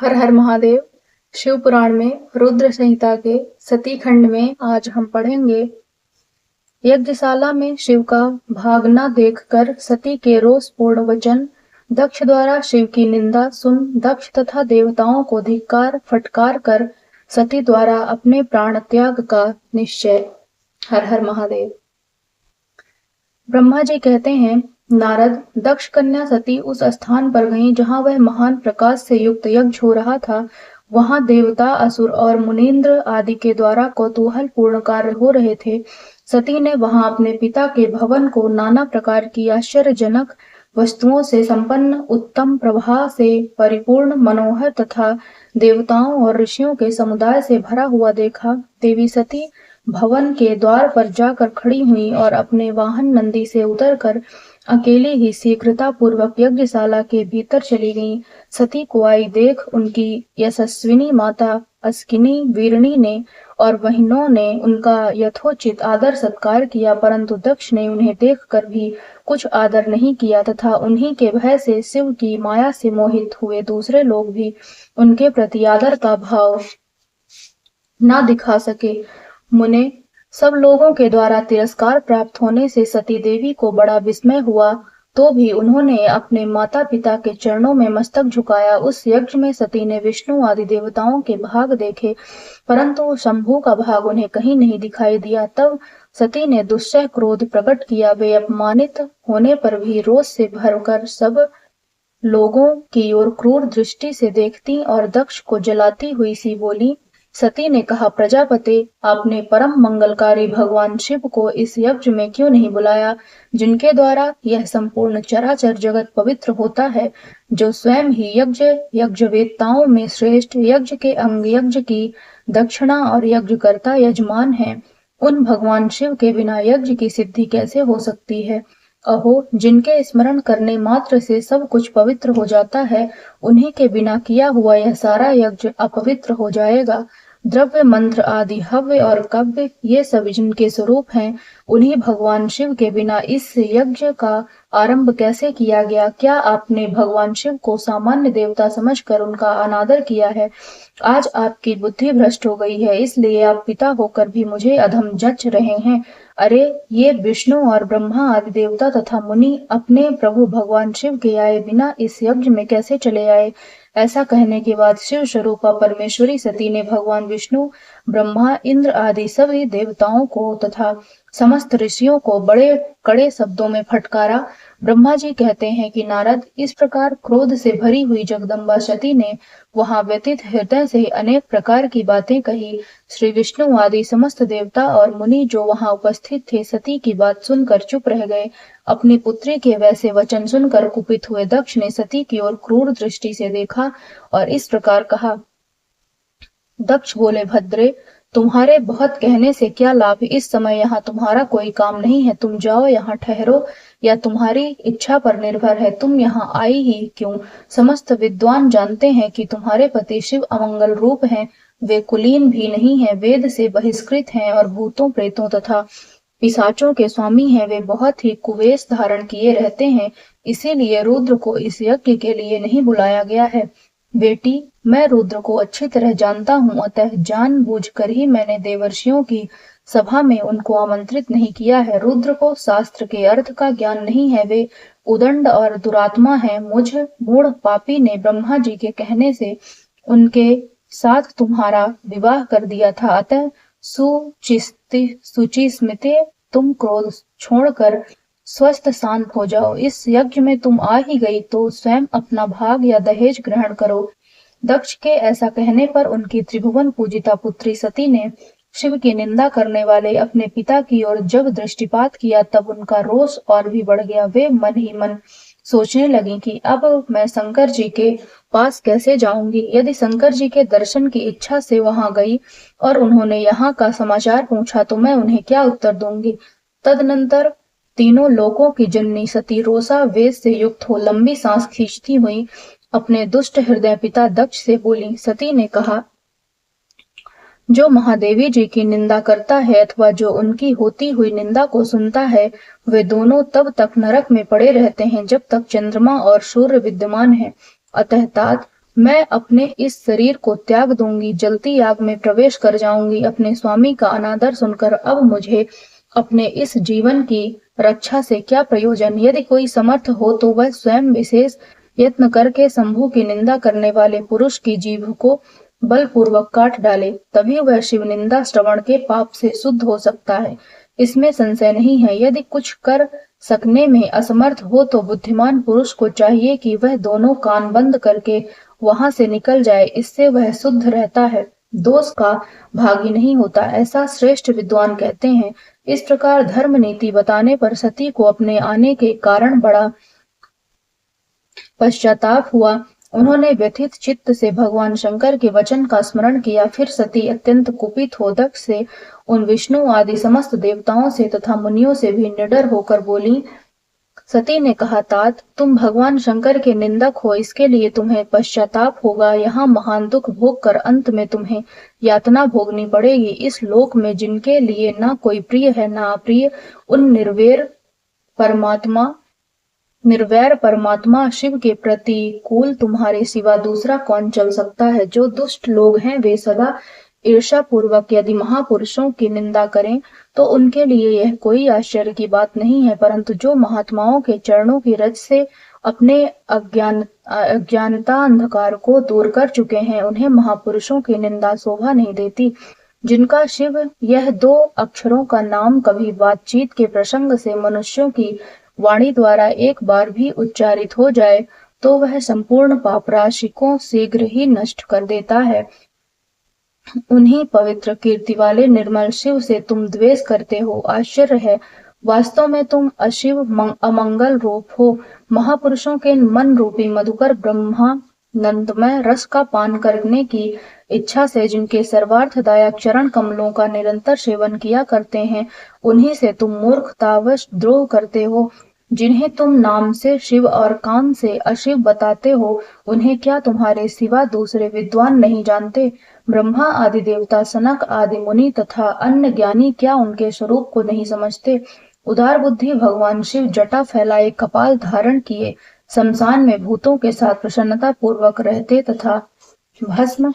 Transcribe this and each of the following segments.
हर हर महादेव। शिव पुराण में रुद्र संहिता के सती खंड में आज हम पढ़ेंगे। यज्ञशाला में शिव का भागना देखकर सती के रोषपूर्ण वचन। दक्ष द्वारा शिव की निंदा सुन दक्ष तथा देवताओं को धिक्कार फटकार कर सती द्वारा अपने प्राण त्याग का निश्चय। हर हर महादेव। ब्रह्मा जी कहते हैं, नारद, दक्ष कन्या सती उस स्थान पर गईं जहां वह महान प्रकाश से युक्त यज्ञ हो रहा था। वहां देवता, असुर और मुनींद्र आदि के द्वारा कौतूहल पूर्ण कार्य हो रहे थे। सती ने वहां अपने पिता के भवन को नाना प्रकार की आश्चर्यजनक वस्तुओं से संपन्न, उत्तम प्रभा से परिपूर्ण, मनोहर तथा देवताओं और ऋषियों के समुदाय से भरा हुआ देखा। देवी सती भवन के द्वार पर जाकर खड़ी हुई और अपने वाहन नंदी से उतरकर अकेली ही शीघ्रता पूर्वक यज्ञशाला के भीतर चली गईं। सती को आई देख उनकी यशस्विनी माता अस्किनी वीरणी ने और बहनों ने उनका यथोचित आदर सत्कार किया, परंतु दक्ष ने उन्हें देखकर भी कुछ आदर नहीं किया तथा उन्हीं के भय से शिव की माया से मोहित हुए दूसरे लोग भी उनके प्रति आदर का भाव न दिखा सके। मुने, सब लोगों के द्वारा तिरस्कार प्राप्त होने से सती देवी को बड़ा विस्मय हुआ, तो भी उन्होंने अपने माता पिता के चरणों में मस्तक झुकाया। उस यज्ञ में सती ने विष्णु आदि देवताओं के भाग देखे, परंतु शंभु का भाग उन्हें कहीं नहीं दिखाई दिया। तब सती ने दुस्सह क्रोध प्रकट किया। वे अपमानित होने पर भी रोष से भरकर सब लोगों की ओर क्रूर दृष्टि से देखती और दक्ष को जलाती हुई सी बोली। सती ने कहा, प्रजापति, आपने परम मंगलकारी भगवान शिव को इस यज्ञ में क्यों नहीं बुलाया, जिनके द्वारा यह संपूर्ण चराचर जगत पवित्र होता है, जो स्वयं ही यज्ञवेत्ताओं में श्रेष्ठ, यज्ञ के अंग, यज्ञ की दक्षिणा और यज्ञकर्ता यजमान है। उन भगवान शिव के बिना यज्ञ की सिद्धि कैसे हो सकती है। अहो, जिनके स्मरण करने मात्र से सब कुछ पवित्र हो जाता है, उन्हीं के बिना किया हुआ यह सारा यज्ञ अपवित्र हो जाएगा। द्रव्य, मंत्र आदि, हव्य और कव्य, ये सब जिनके स्वरूप हैं, उन्हीं भगवान शिव के बिना इस यज्ञ का आरंभ कैसे किया गया। क्या आपने भगवान शिव को सामान्य देवता समझकर उनका अनादर किया है। आज आपकी बुद्धि भ्रष्ट हो गई है, इसलिए आप पिता होकर भी मुझे अधम जच रहे हैं। अरे, ये विष्णु और ब्रह्मा आदि देवता तथा मुनि अपने प्रभु भगवान शिव के आए बिना इस यज्ञ में कैसे चले आए। ऐसा कहने के बाद शिव स्वरूपा परमेश्वरी सती ने भगवान विष्णु, ब्रह्मा, इंद्र आदि सभी देवताओं को तथा समस्त ऋषियों को बड़े कड़े शब्दों में फटकारा। ब्रह्मा जी कहते हैं कि नारद, इस प्रकार क्रोध से भरी हुई जगदम्बा सती ने वहां व्यतीत हृदय से अनेक प्रकार की बातें कही। श्री विष्णु आदि समस्त देवता और मुनि जो वहां उपस्थित थे, सती की बात सुनकर चुप रह गए। अपनी पुत्री के वैसे वचन सुनकर कुपित हुए दक्ष ने सती की ओर क्रूर दृष्टि से देखा और इस प्रकार कहा। दक्ष बोले, भद्रे, तुम्हारे बहुत कहने से क्या लाभ, इस समय यहाँ तुम्हारा कोई काम नहीं है, तुम जाओ, यहाँ ठहरो, या तुम्हारी इच्छा पर निर्भर है, तुम यहाँ आई ही क्यों। समस्त विद्वान जानते हैं कि तुम्हारे पति शिव अमंगल रूप हैं, वे कुलीन भी नहीं है, वेद से बहिष्कृत हैं और भूतों, प्रेतों तथा पिशाचों के स्वामी हैं। वे बहुत ही कुवेश धारण किए रहते हैं, इसीलिए रुद्र को इस यज्ञ के लिए नहीं बुलाया गया है। बेटी, मैं रुद्र को अच्छी तरह जानता हूँ, अतः जानबूझकर ही मैंने देवर्षियों की सभा में उनको आमंत्रित नहीं किया है। रुद्र को शास्त्र के अर्थ का ज्ञान नहीं है, वे उदंड और दुरात्मा हैं। मुझ मूढ़ पापी ने ब्रह्मा जी के कहने से उनके साथ तुम्हारा विवाह कर दिया था, अतः सुचि स्मिते तुम क्रोध छोड़कर स्वस्थ शांत हो जाओ। इस यज्ञ में तुम आ ही गई तो स्वयं अपना भाग या दहेज ग्रहण करो। दक्ष के ऐसा कहने पर उनकी त्रिभुवन पूजिता पुत्री सती ने शिव की निंदा करने वाले अपने पिता की ओर जब दृष्टिपात किया, तब उनका रोष और भी बढ़ गया। वे मन ही मन सोचने लगी कि अब मैं शंकर जी के पास कैसे जाऊंगी। यदि शंकर जी के दर्शन की इच्छा से वहां गई और उन्होंने यहाँ का समाचार पूछा तो मैं उन्हें क्या उत्तर दूंगी। तदनंतर तीनों लोकों की जननी सती रोषा वेश से युक्त हो लंबी सांस खींचती हुई अपने दुष्ट हृदय पिता दक्ष से बोली। सती ने कहा, जो महादेवी जी की निंदा करता है अथवा जो उनकी होती हुई निंदा को सुनता है, वे दोनों तब तक नरक में पड़े रहते हैं जब तक चंद्रमा और सूर्य विद्यमान है। अतः तात मैं अपने इस शरीर को त्याग दूंगी, जलती आग में प्रवेश कर जाऊंगी। अपने स्वामी का अनादर सुनकर अब मुझे अपने इस जीवन की रक्षा से क्या प्रयोजन। यदि कोई समर्थ हो तो वह स्वयं विशेष यत्न करके शंभु की निंदा करने वाले पुरुष की जीभ को बलपूर्वक काट डाले, तभी वह शिव निंदा श्रवण के पाप से शुद्ध हो सकता है, इसमें संशय नहीं है। यदि कुछ कर सकने में असमर्थ हो तो बुद्धिमान पुरुष को चाहिए कि वह दोनों कान बंद करके वहां से निकल जाए, इससे वह शुद्ध रहता है, दोष का भागी नहीं होता, ऐसा श्रेष्ठ विद्वान कहते हैं। इस प्रकार धर्म नीति बताने पर सती को अपने आने के कारण बड़ा पश्चाताप हुआ। उन्होंने व्यथित चित्त से भगवान शंकर के वचन का स्मरण किया। फिर सती अत्यंत कुपित हो दक्ष से, उन विष्णु आदि समस्त देवताओं से तथा मुनियों से भी निडर होकर बोली। सती ने कहा, तात, तुम भगवान शंकर के निंदक हो, इसके लिए तुम्हें पश्चाताप होगा। यहाँ महान दुख भोग कर अंत में तुम्हें यातना भोगनी पड़ेगी। इस लोक में जिनके लिए ना कोई प्रिय है ना अप्रिय, उन निर्वैर परमात्मा शिव के प्रतिकूल तुम्हारे सिवा दूसरा कौन चल सकता है। जो दुष्ट लोग हैं वे सदा ईर्ष्या पूर्वक यदि महापुरुषों की निंदा करें तो उनके लिए यह कोई आश्चर्य की बात नहीं है, परंतु जो महात्माओं के चरणों की रज से अपने अज्ञानता अंधकार को दूर कर चुके हैं, उन्हें महापुरुषों की निंदा शोभा नहीं देती। जिनका शिव यह दो अक्षरों का नाम कभी बातचीत के प्रसंग से मनुष्यों की वाणी द्वारा एक बार भी उच्चारित हो जाए तो वह संपूर्ण पाप राशि को शीघ्र ही नष्ट कर देता है। उन्हीं पवित्र कीर्ति वाले निर्मल शिव से तुम द्वेष करते हो। आश्चर्य है, वास्तव में तुम अशिव अमंगल रूप हो। महापुरुषों के मन रूपी मधुकर ब्रह्मानंदमय रस का पान करने की इच्छा से जिनके सर्वार्थदायक चरण कमलों का निरंतर सेवन किया करते हैं, उन्हीं से तुम मूर्खतावश द्रोह करते हो। जिन्हें तुम नाम से शिव और काम से अशिव बताते हो, उन्हें क्या तुम्हारे सिवा दूसरे विद्वान नहीं जानते। ब्रह्मा आदि देवता, सनक आदि मुनि तथा अन्य ज्ञानी क्या उनके स्वरूप को नहीं समझते। उदार बुद्धि भगवान शिव जटा फैलाए कपाल धारण किए शमशान में भूतों के साथ प्रसन्नता पूर्वक रहते तथा भस्म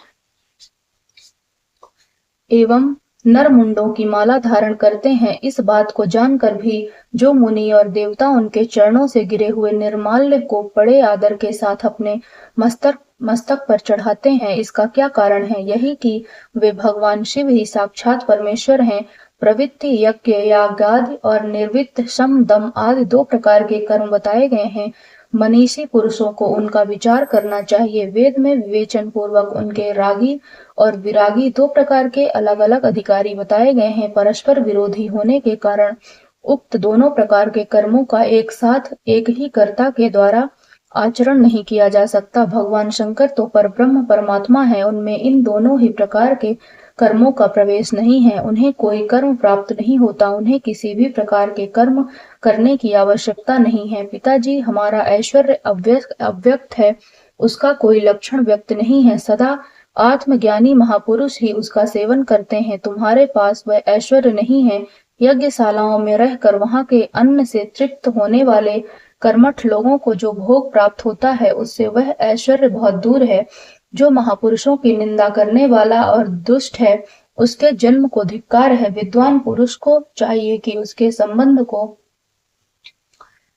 एवं नरमुंडों की माला धारण करते हैं। इस बात को जानकर भी जो मुनि और देवता उनके चरणों से गिरे हुए निर्माल्य को बड़े आदर के साथ अपने मस्तक पर चढ़ाते हैं, इसका क्या कारण है। यही कि वे भगवान शिव ही साक्षात परमेश्वर हैं। प्रवृत्ति यज्ञ यागादि और निर्वृत्त शम दम आदि दो प्रकार के कर्म बताए गए हैं। मनीषी पुरुषों को उनका विचार करना चाहिए। वेद में विवेचन पूर्वक उनके रागी और विरागी दो प्रकार के अलग अलग अधिकारी बताए गए हैं। परस्पर विरोधी होने के कारण उक्त दोनों प्रकार के कर्मों का एक साथ एक ही कर्ता के द्वारा आचरण नहीं किया जा सकता। भगवान शंकर तो परब्रह्म परमात्मा है, उनमें इन दोनों ही प्रकार के कर्मों का प्रवेश नहीं है। उन्हें कोई कर्म प्राप्त नहीं होता, उन्हें किसी भी प्रकार के कर्म करने की आवश्यकता नहीं है। पिताजी, हमारा ऐश्वर्य अव्यक्त है, उसका कोई लक्षण व्यक्त नहीं है। सदा आत्मज्ञानी महापुरुष ही उसका सेवन करते हैं। तुम्हारे पास वह ऐश्वर्य नहीं है। यज्ञशालाओं में रहकर वहां के अन्न से तृप्त होने वाले कर्मठ लोगों को जो भोग प्राप्त होता है, उससे वह ऐश्वर्य बहुत दूर है। जो महापुरुषों की निंदा करने वाला और दुष्ट है, उसके जन्म को धिक्कार है। विद्वान पुरुष को चाहिए कि उसके संबंध को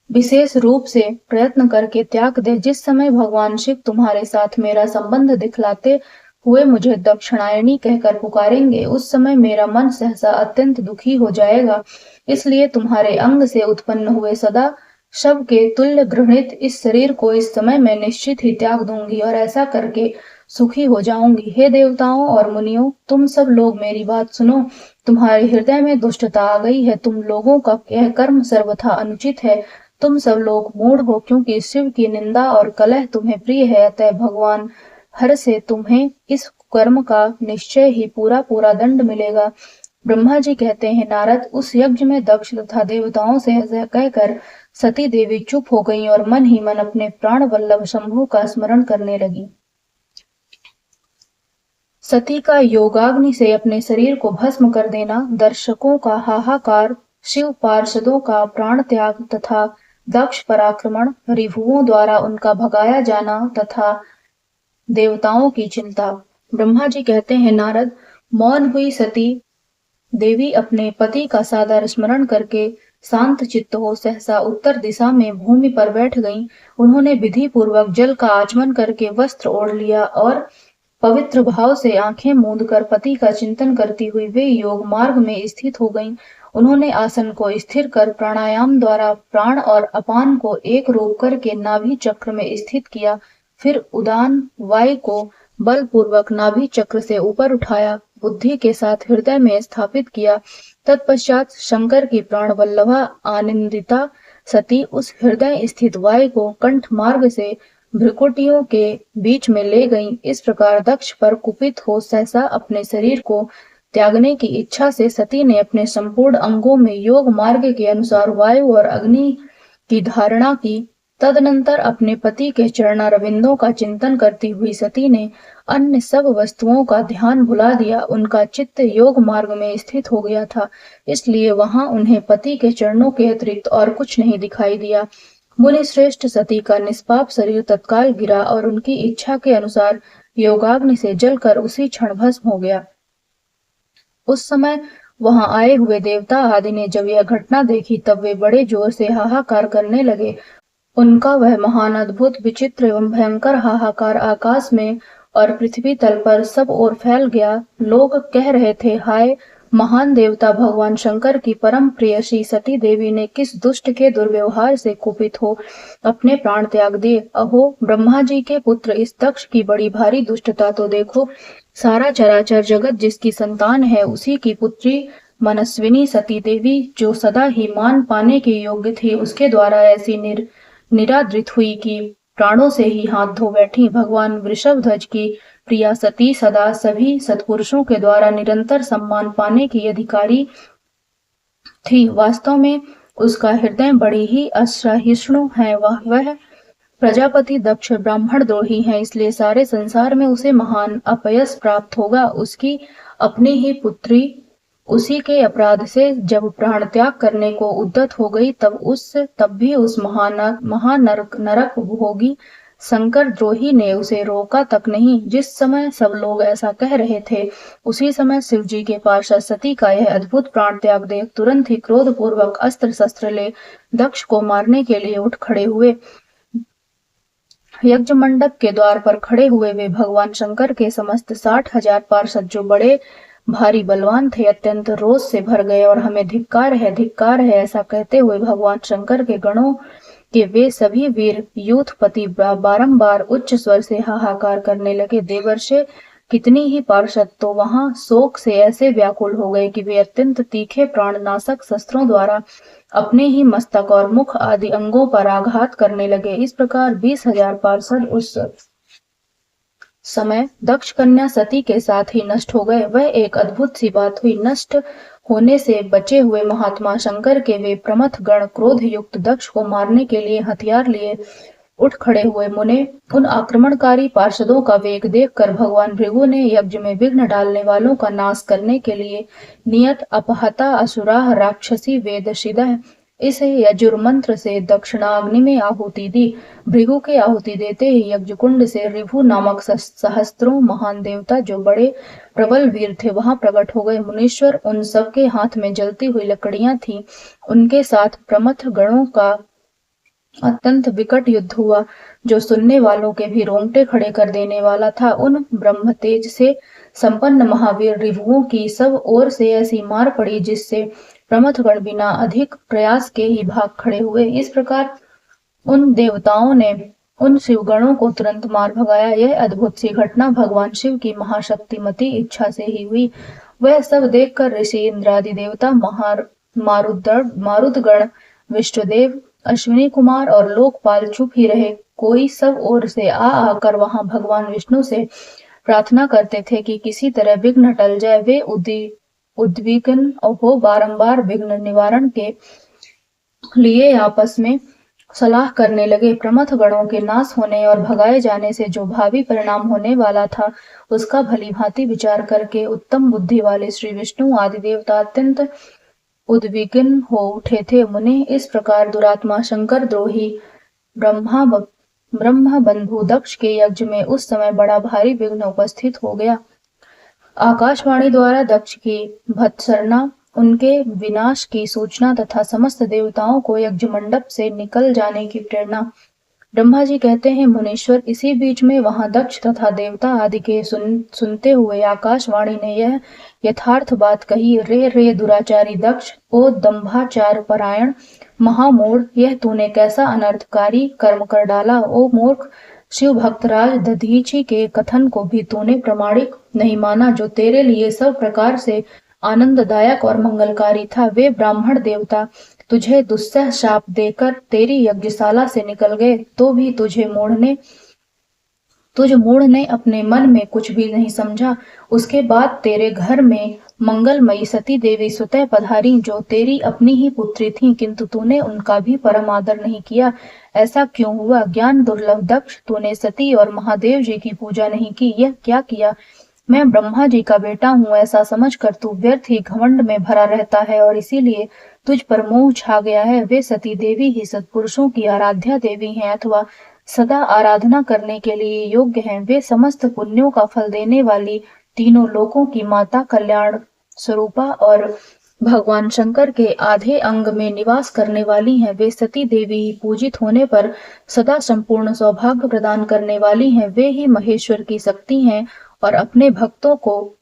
विशेष रूप से प्रयत्न करके त्याग दे। जिस समय भगवान शिव तुम्हारे साथ मेरा संबंध दिखलाते हुए मुझे दक्षिणायणी कहकर पुकारेंगे, उस समय मेरा मन सहसा अत्यंत दुखी हो जाएगा। इसलिए तुम्हारे अंग से उत्पन्न हुए सदा शव के तुल्य घृणित इस शरीर को इस समय मैं निश्चित ही त्याग दूंगी और ऐसा करके सुखी हो जाऊंगी। हे देवताओं और मुनियों, तुम सब लोग मेरी बात सुनो। तुम्हारे हृदय में दुष्टता आ गई है। तुम लोगों का यह कर्म सर्वथा अनुचित है। तुम सब लोग मूढ़ हो, क्योंकि शिव की निंदा और कलह तुम्हें प्रिय है। अतः भगवान हर से तुम्हें इस कर्म का निश्चय ही पूरा पूरा दंड मिलेगा। ब्रह्मा जी कहते हैं, नारद, उस यज्ञ में दक्ष तथा देवताओं से ऐसा कहकर सती देवी चुप हो गईं और मन ही मन अपने प्राण वल्लभ शंभु का स्मरण करने लगी। सती का योगाग्नि से अपने शरीर को भस्म कर देना, दर्शकों का हाहाकार, शिव पार्षदों का प्राण त्याग तथा दक्ष पराक्रमण, रिभुओं द्वारा उनका भगाया जाना तथा देवताओं की चिंता। ब्रह्मा जी कहते हैं, नारद, मौन हुई सती देवी अपने पति का सादर स्मरण करके शांत चित्त हो सहसा उत्तर दिशा में भूमि पर बैठ गईं। उन्होंने विधि पूर्वक जल का आचमन करके वस्त्र ओढ़ लिया और पवित्र भाव से आंखें मूंद कर पति का चिंतन करती हुई वे योग मार्ग में स्थित हो गईं। उन्होंने आसन को स्थिर कर प्राणायाम द्वारा प्राण और अपान को एक रूप करके नाभि चक्र में स्थित किया। फिर उदान वायु को बलपूर्वक नाभि चक्र से ऊपर उठाया, बुद्धि के साथ हृदय में स्थापित किया। तत्पश्चात शंकर की प्राण वल्लभा आनंदिता सती उस हृदय स्थित वायु को कंठ मार्ग से भ्रुकुटियों के बीच में ले गईं। इस प्रकार दक्ष पर कुपित हो सहसा अपने शरीर को त्यागने की इच्छा से सती ने अपने संपूर्ण अंगों में योग मार्ग के अनुसार वायु और अग्नि की धारणा की। तदनंतर अपने पति के चरणारविंदों का चिंतन करती हुई सती ने अन्य सब वस्तुओं का ध्यान भुला दिया। उनका चित्त योग मार्ग में स्थित हो गया था, इसलिए वहां उन्हें पति के चरणों के अतिरिक्त और कुछ नहीं दिखाई दिया। मुनि श्रेष्ठ सती का निष्पाप शरीर तत्काल गिरा और उनकी इच्छा के अनुसार योगाग्नि से जलकर उसी क्षण भस्म हो गया। उस समय वहां आए हुए देवता आदि ने जब यह घटना देखी तब वे बड़े जोर से हाहाकार करने लगे। उनका वह महान अद्भुत विचित्र एवं भयंकर हाहाकार आकाश में और पृथ्वी तल पर सब ओर फैल गया। लोग कह रहे थे, हाय, महान देवता भगवान शंकर की परम प्रेयसी सती देवी ने किस दुष्ट के दुर्व्यवहार से कुपित हो अपने प्राण त्याग दिए। अहो, ब्रह्मा जी के पुत्र इस दक्ष की बड़ी भारी दुष्टता तो देखो। सारा चराचर जगत जिसकी संतान है उसी की पुत्री मनस्विनी सती देवी, जो सदा ही मान पाने के योग्य थी, उसके द्वारा ऐसी निरादृत हुई कि प्राणों से ही हाथ धो बैठी। भगवान वृषभध्वज की प्रिया सती सदा सभी सत्पुरुषों के द्वारा निरंतर सम्मान पाने की अधिकारी थी। वास्तव में उसका हृदय बड़ी ही असहिष्णु है। वह प्रजापति दक्ष ब्राह्मण द्रोही है, इसलिए सारे संसार में उसे महान अपयश प्राप्त होगा। उसकी अपनी ही पुत्री उसी के अपराध से जब प्राण त्याग करने को उद्यत हो गई तब भी उस महानरक भोगी शंकर द्रोही ने उसे रोका तक नहीं। जिस समय सब लोग ऐसा कह रहे थे उसी समय शिव जी के पार्षद सती का यह अद्भुत प्राण त्याग देख तुरंत ही क्रोध पूर्वक अस्त्र शस्त्र ले दक्ष को मारने के लिए उठ खड़े हुए। यज्ञ मंडप के द्वार पर खड़े हुए वे भगवान शंकर के समस्त 60,000 पार्षद, जो बड़े भारी बलवान थे, अत्यंत रोष से भर गए और हमें धिक्कार है ऐसा कहते हुए भगवान शंकर के गणों के वे सभी वीर यूथपति बारंबार उच्च स्वर से हाहाकार करने लगे। देवर्षि कितनी ही पार्षद तो वहां शोक से ऐसे व्याकुल हो गए कि वे अत्यंत तीखे प्राणनाशक शस्त्रों द्वारा अपने ही मस्तक और मुख आदि अंगों पर आघात करने लगे। इस प्रकार 20,000 पार्षद उस समय दक्ष कन्या सती के साथ ही नष्ट हो गए। वह एक अद्भुत सी बात हुई। नष्ट होने से बचे हुए महात्मा शंकर के वे प्रमथ गण क्रोध युक्त दक्ष को मारने के लिए हथियार लिए उठ खड़े हुए। मुने उन आक्रमणकारी पार्षदों का वेग देखकर भगवान भृगु ने यज्ञ में विघ्न डालने वालों का नाश करने के लिए नियत अपहता असुराह राक्षसी वेदशिदः इस यजुर्मंत्र से दक्षिणाग्नि में आहुति दी। भृगु के आहुति देते ही यज्ञ कुंड से ऋभु नामक सहस्त्रों महान देवता, जो बड़े प्रबल वीर थे, वहां प्रकट हो गए। मुनीश्वर उन सबके हाथ में जलती हुई लकड़ियां थीं। उनके साथ प्रमथ गणों का अत्यंत विकट युद्ध हुआ, जो सुनने वालों के भी रोंगटे खड़े कर देने वाला था। उन ब्रह्म तेज से संपन्न महावीर ऋभुओं की सब ओर से ऐसी मार पड़ी जिससे प्रमथगण बिना अधिक प्रयास के ही भाग खड़े हुए। इस प्रकार उन देवताओं ने उन शिवगणों को तुरंत मार भगाया। यह अद्भुत सी घटना भगवान शिव की महाशक्तिमती इच्छा से ही हुई। वह सब देखकर ऋषि इंद्रादि देवता, मारुतगण, विष्णुदेव, अश्विनी कुमार और लोकपाल चुप ही रहे। कोई सब ओर से आकर वहां भगवान विष्णु से प्रार्थना करते थे कि किसी तरह विघ्न टल जाए। वे उद्विग्न हो बारंबार विघ्न निवारण के लिए आपस में सलाह करने लगे। प्रमथ गणों के नाश होने और भगाए जाने से जो भावी परिणाम होने वाला था उसका भली भांति विचार करके उत्तम बुद्धि वाले श्री विष्णु आदि देवता अत्यंत उद्विग्न हो उठे थे। मुने इस प्रकार दुरात्मा शंकर द्रोही ब्रह्म बंधु दक्ष के यज्ञ में उस समय बड़ा भारी विघ्न उपस्थित हो गया। आकाशवाणी द्वारा दक्ष की भत्सरना, उनके विनाश की सूचना तथा समस्त देवताओं को यज्ञ मंडप से निकल जाने की प्रेरणा। ब्रह्मा जी कहते हैं, मुनीश्वर, इसी बीच में वहां दक्ष तथा देवता आदि के सुनते हुए आकाशवाणी ने यह यथार्थ बात कही, रे दुराचारी दक्ष, ओ दंभाचार परायण महामूढ़, यह तूने कैसा अनर्थकारी कर्म कर डाला। ओ मूर्ख, शिव भक्तराज दधीचि के कथन को भी तूने प्रमाणिक नहीं माना, जो तेरे लिए सब प्रकार से आनंददायक और मंगलकारी था। वे ब्राह्मण देवता तुझे दुस्सह शाप देकर तेरी यज्ञशाला से निकल गए, तो भी तुझ मूढ़ ने अपने मन में कुछ भी नहीं समझा। उसके बाद तेरे घर में मंगलमयी सती देवी स्वतः पधारी, जो तेरी अपनी ही पुत्री थी, किंतु तूने उनका भी परम आदर नहीं किया। ऐसा क्यों हुआ? ज्ञान दुर्लभ दक्ष, तूने सती और महादेव जी की पूजा नहीं की। यह क्या किया? मैं ब्रह्मा जी का बेटा हूँ ऐसा समझकर तू व्यर्थ ही घमंड में भरा रहता है और इसीलिए तुझ पर मोह छा गया है। वे सती देवी ही सत्पुरुषों की आराध्या देवी हैं अथवा सदा आराधना करने के लिए योग्य हैं। वे समस्त पुण्यों का फल देने वाली, तीनों लोकों की माता, कल्याण स्वरूपा और भगवान शंकर के आधे अंग में निवास करने वाली हैं। वे सती देवी ही पूजित होने पर सदा संपूर्ण सौभाग्य प्रदान करने वाली हैं। वे ही महेश्वर की शक्ति हैं और अपने भक्तों को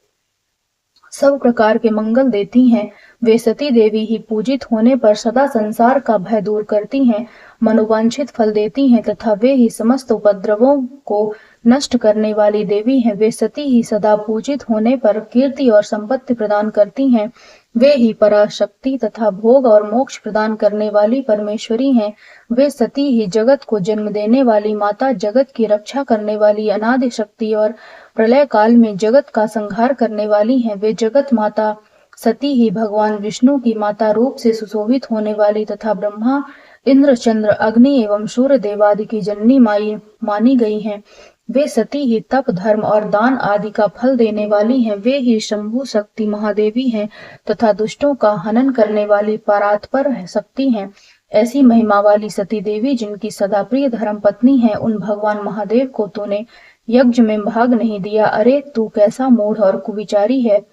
सब प्रकार के मंगल देती हैं। वे सती देवी ही पूजित होने पर सदा संसार का भय दूर करती हैं, मनोवांछित फल देती हैं तथा वे ही समस्त उपद्रवों को नष्ट करने वाली देवी हैं। वे सती ही सदा पूजित होने पर कीर्ति और संपत्ति प्रदान करती हैं। वे ही पराशक्ति तथा भोग और मोक्ष प्रदान करने वाली परमेश्वरी हैं। वे सती ही जगत को जन्म देने वाली माता, जगत की रक्षा करने वाली अनादि शक्ति और प्रलय काल में जगत का संहार करने वाली हैं। वे जगत माता सती ही भगवान विष्णु की माता रूप से सुशोभित होने वाली तथा ब्रह्मा, इंद्र, चंद्र, अग्नि एवं सूर्य देवादि की जननी माई मानी गई हैं। वे सती ही तप, धर्म और दान आदि का फल देने वाली हैं। वे ही शंभु शक्ति महादेवी हैं तथा दुष्टों का हनन करने वाली परात्पर शक्ति हैं। ऐसी महिमा वाली सती देवी, जिनकी सदा प्रिय धर्म पत्नी है, उन भगवान महादेव को तूने यज्ञ में भाग नहीं दिया। अरे तू कैसा मूढ़ और कुविचारी है।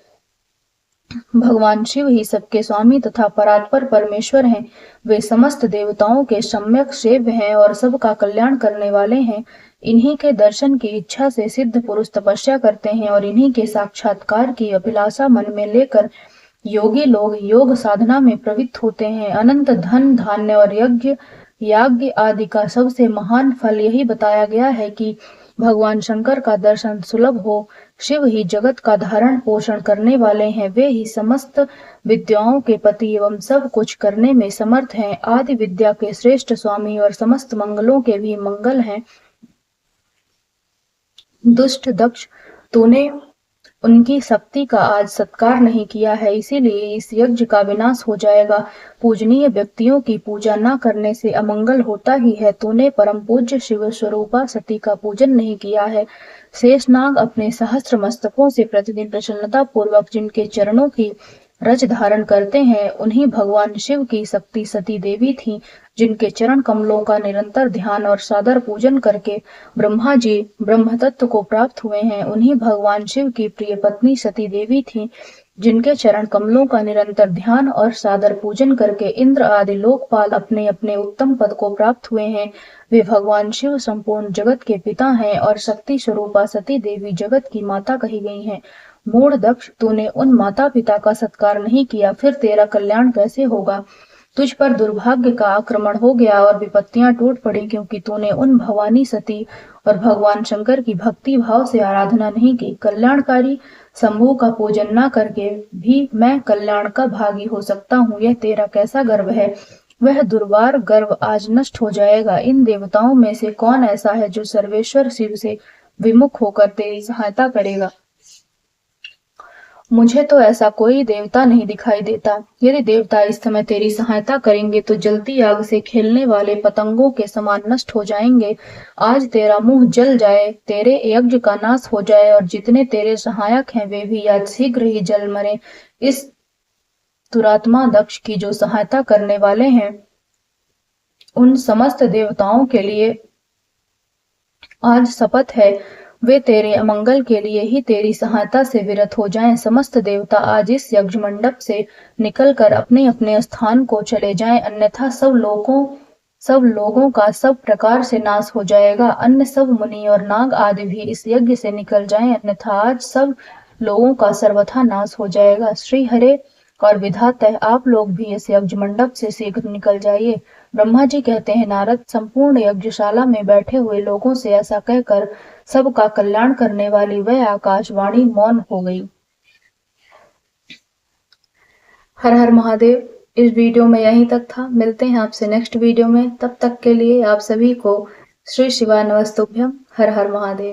भगवान शिव ही सबके स्वामी तथा परात्पर परमेश्वर हैं। वे समस्त देवताओं के सम्यक सेव्य हैं और सबका कल्याण करने वाले हैं। इन्हीं के दर्शन की इच्छा से सिद्ध पुरुष तपस्या करते हैं और इन्हीं के साक्षात्कार की अभिलाषा मन में लेकर योगी लोग योग साधना में प्रवृत्त होते हैं। अनंत धन, धान्य और याज्ञ आदि का सबसे महान फल यही बताया गया है कि भगवान शंकर का दर्शन सुलभ हो। शिव ही जगत का धारण पोषण करने वाले हैं। वे ही समस्त विद्याओं के पति एवं सब कुछ करने में समर्थ हैं। आदि विद्या के श्रेष्ठ स्वामी और समस्त मंगलों के भी मंगल हैं। दुष्ट दक्ष, तूने उनकी शक्ति का आज सत्कार नहीं किया है, इसीलिए इस यज्ञ का विनाश हो जाएगा। पूजनीय व्यक्तियों की पूजा न करने से अमंगल होता ही है। तूने परम पूज्य शिव स्वरूपा सती का पूजन नहीं किया है। शेषनाग अपने सहस्त्र मस्तकों से प्रतिदिन प्रसन्नता पूर्वक जिनके चरणों की रज धारण करते हैं, उन्हीं भगवान शिव की शक्ति सती देवी थी, जिनके चरण कमलों का निरंतर ध्यान और सादर पूजन करके ब्रह्मा जी ब्रह्म तत्व को प्राप्त हुए हैं। उन्हीं भगवान शिव की प्रिय पत्नी सती देवी थी, जिनके चरण कमलों का निरंतर ध्यान और सादर पूजन करके इंद्र आदि लोकपाल अपने अपने उत्तम पद को प्राप्त हुए हैं। वे भगवान शिव संपूर्ण जगत के पिता हैं और शक्ति स्वरूपा सती देवी जगत की माता कही गई हैं। मूढ़ दक्ष, तूने उन माता पिता का सत्कार नहीं किया, फिर तेरा कल्याण कैसे होगा। तुझ पर दुर्भाग्य का आक्रमण हो गया और विपत्तियां टूट पड़ी, क्योंकि तूने उन भवानी सती और भगवान शंकर की भक्ति भाव से आराधना नहीं की। कल्याणकारी शंभु का पूजन न करके भी मैं कल्याण का भागी हो सकता हूँ, यह तेरा कैसा गर्व है। वह दुर्वार गर्व आज नष्ट हो जाएगा। इन देवताओं में से कौन ऐसा है जो सर्वेश्वर शिव से विमुख होकर तेरी सहायता करेगा। मुझे तो ऐसा कोई देवता नहीं दिखाई देता। यदि देवता इस समय तेरी सहायता करेंगे तो जलती आग से खेलने वाले पतंगों के समान नष्ट हो जाएंगे। आज तेरा मुंह जल जाए, तेरे यज्ञ का नाश हो जाए और जितने तेरे सहायक हैं वे भी आज शीघ्र ही जल मरे। इस दुरात्मा दक्ष की जो सहायता करने वाले हैं, उन समस्त देवताओं के लिए आज शपथ है वे तेरे अमंगल के लिए ही तेरी सहायता से विरत हो जाएं। समस्त देवता आज इस यज्ञ मंडप से निकलकर अपने अपने स्थान को चले जाएं, अन्यथा सब लोगों का सब प्रकार से नाश हो जाएगा। अन्य सब मुनि और नाग आदि भी इस यज्ञ से निकल जाएं, अन्यथा आज सब लोगों का सर्वथा नाश हो जाएगा। श्री हरे और विधाता आप लोग भी इस यज्ञ मंडप से शीघ्र निकल जाइए। ब्रह्मा जी कहते हैं, नारद, संपूर्ण यज्ञशाला में बैठे हुए लोगों से ऐसा कहकर सबका कल्याण करने वाली वह आकाशवाणी मौन हो गई। हर हर महादेव। इस वीडियो में यहीं तक था। मिलते हैं आपसे नेक्स्ट वीडियो में। तब तक के लिए आप सभी को श्री शिवाय नमस्तुभ्यम। हर हर महादेव।